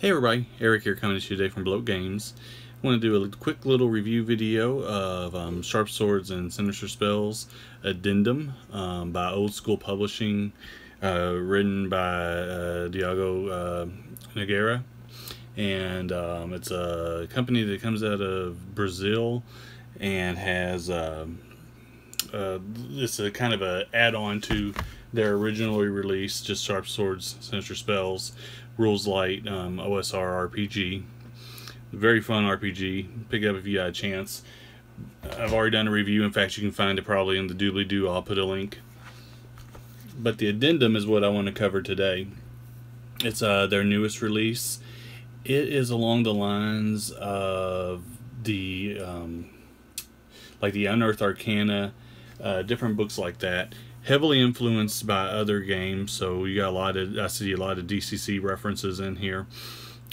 Hey everybody, Eric here coming to you today from Bloat Games. I want to do a quick little review video of Sharp Swords and Sinister Spells Addendum by Old School Publishing, written by Diogo Nogueira. And it's a company that comes out of Brazil and has it's a kind of a add-on to their originally released just Sharp Swords, Sinister Spells, Rules Light OSR RPG. Very fun RPG. Pick it up if you got a chance. I've already done a review. In fact, you can find it probably in the doobly-doo. I'll put a link. But the Addendum is what I want to cover today. It's their newest release. It is along the lines of the like the Unearthed Arcana, different books like that. Heavily influenced by other games, so you got a lot of, I see a lot of DCC references in here,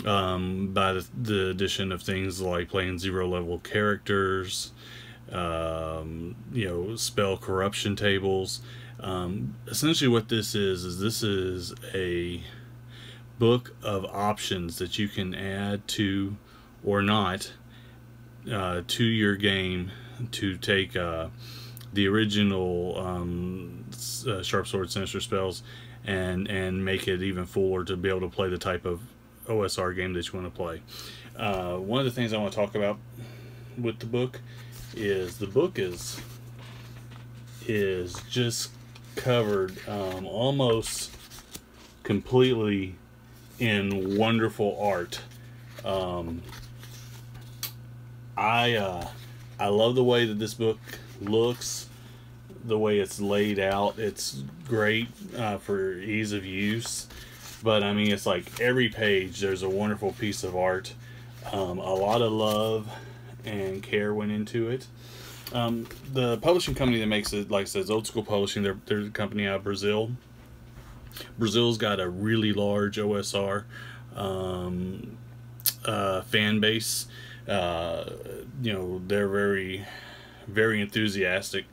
by the addition of things like playing 0 level characters, you know, spell corruption tables. Essentially what this is a book of options that you can add to or not to your game to take the original Sharp Sword Sinister Spells and make it even fuller to be able to play the type of OSR game that you want to play. One of the things I want to talk about with the book is just covered almost completely in wonderful art. I love the way that this book looks, the way it's laid out. It's great for ease of use, but I mean, it's like every page there's a wonderful piece of art. A lot of love and care went into it. The publishing company that makes it, like I said, is Old School Publishing. They're a company out of Brazil. Brazil's got a really large OSR fan base. You know, they're very enthusiastic,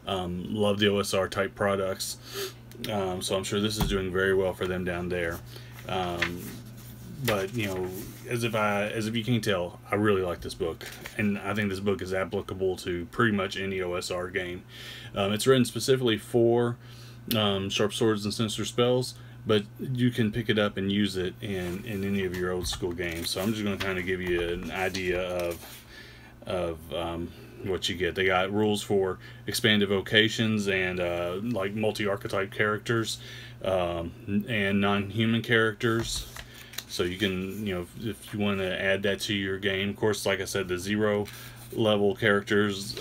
love the OSR type products, so I'm sure this is doing very well for them down there. But you know, as if you can tell, I really like this book, and I think this book is applicable to pretty much any OSR game. It's written specifically for Sharp Swords and Sinister Spells, but you can pick it up and use it in any of your old school games. So I'm just going to kind of give you an idea of what you get. They got rules for expanded vocations and like multi-archetype characters and non-human characters. So you can, you know, if you want to add that to your game. Of course, like I said, the 0 level characters,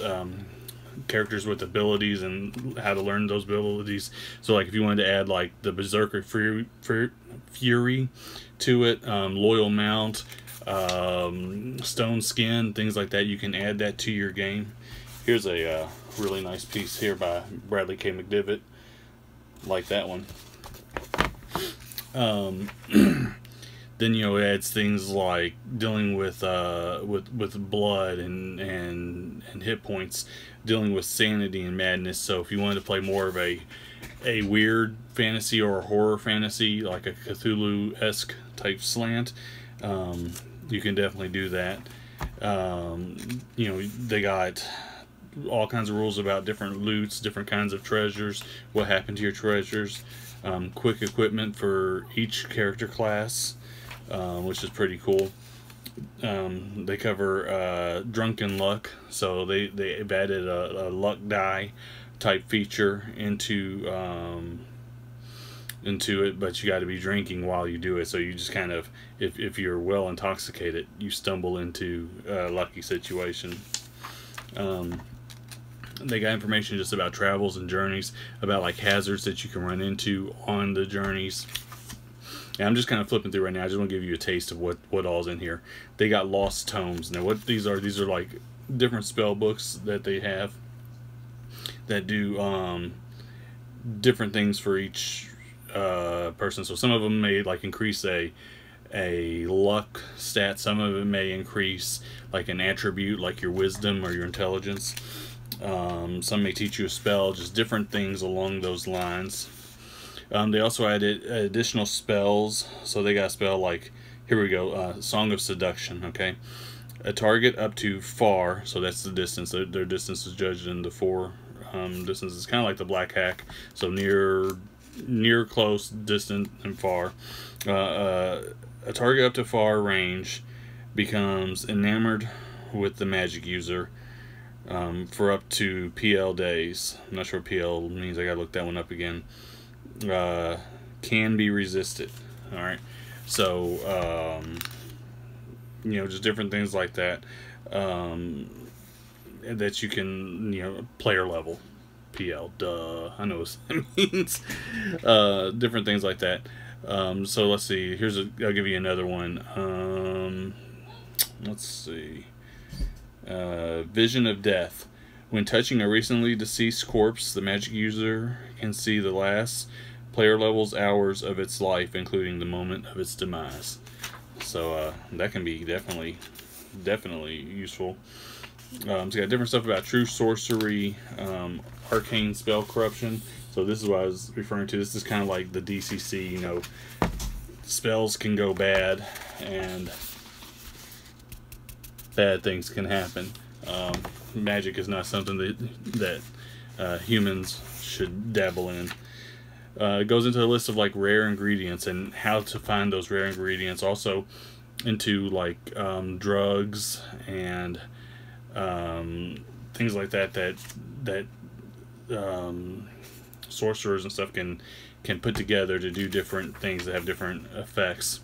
characters with abilities and how to learn those abilities. So like if you wanted to add like the Berserker Fury to it, Loyal Mount, Stone Skin, things like that, you can add that to your game. Here's a really nice piece here by Bradley K. McDivitt, like that one. Then, you know, it adds things like dealing with blood and hit points, dealing with sanity and madness. So if you wanted to play more of a weird fantasy or a horror fantasy, like a Cthulhu-esque type slant, you can definitely do that. You know, they got all kinds of rules about different loots, different kinds of treasures, what happened to your treasures, quick equipment for each character class, which is pretty cool. They cover drunken luck, so they've added a luck die type feature into it, but you got to be drinking while you do it. So you just kind of, if you're well intoxicated, you stumble into a lucky situation. They got information just about travels and journeys, about like hazards that you can run into on the journeys. And I'm just kind of flipping through right now. I just want to give you a taste of what all's in here. They got lost tomes. Now what these are like different spell books that they have that do different things for each person. So some of them may like increase a luck stat. Some of it may increase like an attribute, like your wisdom or your intelligence. Some may teach you a spell, just different things along those lines. They also added additional spells, so they got a spell like Here we go. Song of Seduction. Okay, a target up to far, so that's the distance. Their distance is judged in the 4 distance. It's kind of like the black hack. So near, close, distant, and far. A target up to far range becomes enamored with the magic user for up to PL days. I'm not sure what PL means. I gotta look that one up again. Can be resisted. All right. So you know, just different things like that that you can, you know, player level. PL, duh, I know what that means. Different things like that. So let's see. I'll give you another one. Let's see. Vision of Death. When touching a recently deceased corpse, the magic user can see the last player level's hours of its life, including the moment of its demise. So that can be definitely useful. It's got different stuff about true sorcery, arcane spell corruption. So this is what I was referring to. This is kind of like the DCC. You know, spells can go bad, and bad things can happen. Magic is not something that humans should dabble in. It goes into a list of like rare ingredients and how to find those rare ingredients. Also into like drugs and things like that sorcerers and stuff can put together to do different things that have different effects.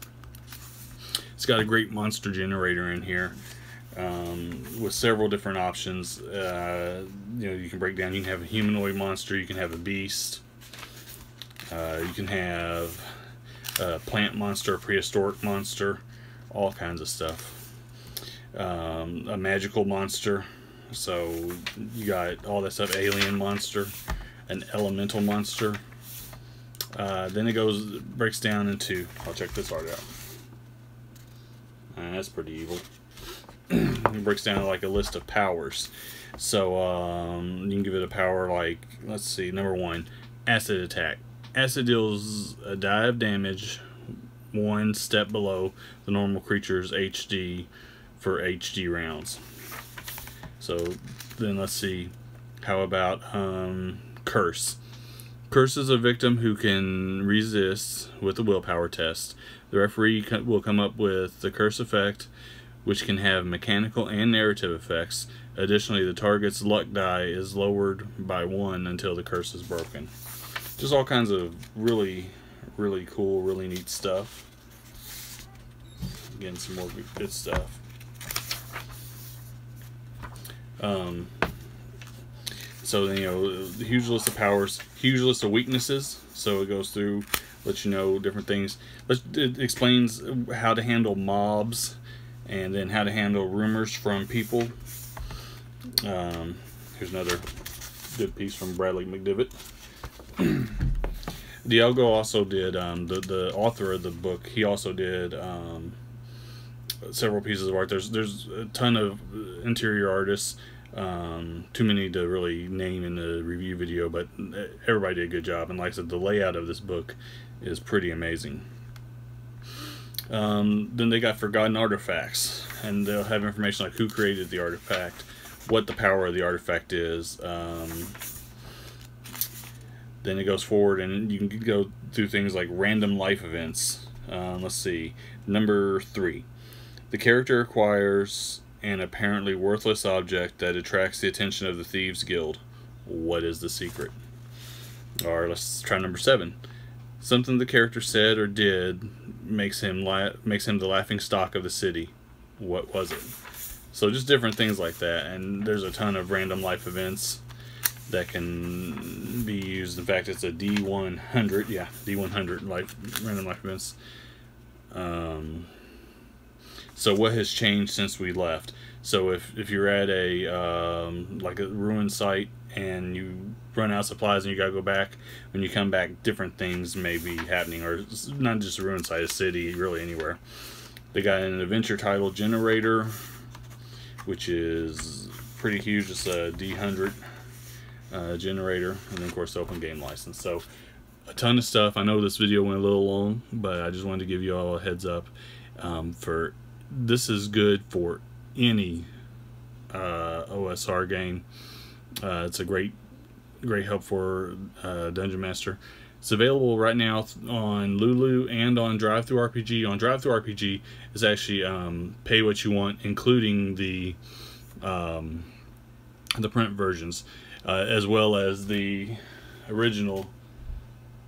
It's got a great monster generator in here with several different options. You know, you can break down. You can have a humanoid monster. You can have a beast. You can have a plant monster, a prehistoric monster, all kinds of stuff. A magical monster. So you got all that stuff. Alien monster, an elemental monster. Then it breaks down into. I'll check this art out. That's pretty evil. It breaks down to like a list of powers. So you can give it a power like, let's see, number 1, acid attack. Acid deals a die of damage 1 step below the normal creature's HD for HD rounds. So then let's see, how about curse. Curse is a victim who can resist with a willpower test. The referee will come up with the curse effect, which can have mechanical and narrative effects. Additionally, the target's luck die is lowered by 1 until the curse is broken. Just all kinds of really cool, really neat stuff. Again, some more good stuff. So, you know, the huge list of powers, huge list of weaknesses. So it goes through, lets you know different things. It explains how to handle mobs, and then how to handle rumors from people. Here's another good piece from Bradley McDivitt. Dialgo also did, the author of the book, he also did several pieces of art. There's a ton of interior artists, too many to really name in the review video, but everybody did a good job. And like I said, the layout of this book is pretty amazing. Then they got Forgotten Artifacts, and they'll have information like who created the artifact, what the power of the artifact is. Then it goes forward, and you can go through things like random life events. Let's see, number 3. The character acquires an apparently worthless object that attracts the attention of the Thieves Guild. What is the secret? Or let's try number 7. Something the character said or did makes him the laughing stock of the city. What was it? So just different things like that, and there's a ton of random life events that can be used. In fact, it's a D100, yeah, D100 random life events. So what has changed since we left? So if you're at a like a ruined site and you run out of supplies and you gotta go back, when you come back, different things may be happening, or not just a ruined site, a city, really anywhere. They got an adventure title generator, which is pretty huge. It's a D100 generator, and then of course the open game license. So a ton of stuff. I know this video went a little long, but I just wanted to give you all a heads up. For this is good for any OSR game. It's a great help for Dungeon Master. It's available right now on Lulu and on DriveThruRPG. On DriveThruRPG, it's actually pay what you want, including the print versions, as well as the original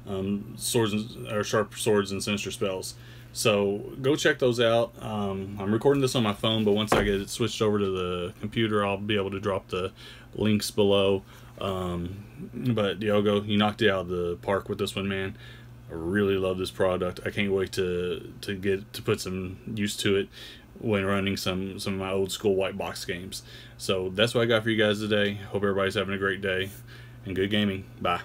Sharp Swords and Sinister Spells. So go check those out. I'm recording this on my phone, but once I get it switched over to the computer, I'll be able to drop the links below. But Diogo, you knocked it out of the park with this one, man. I really love this product. I can't wait to put some use to it when running some of my old school white box games. So that's what I got for you guys today. Hope everybody's having a great day and good gaming. Bye.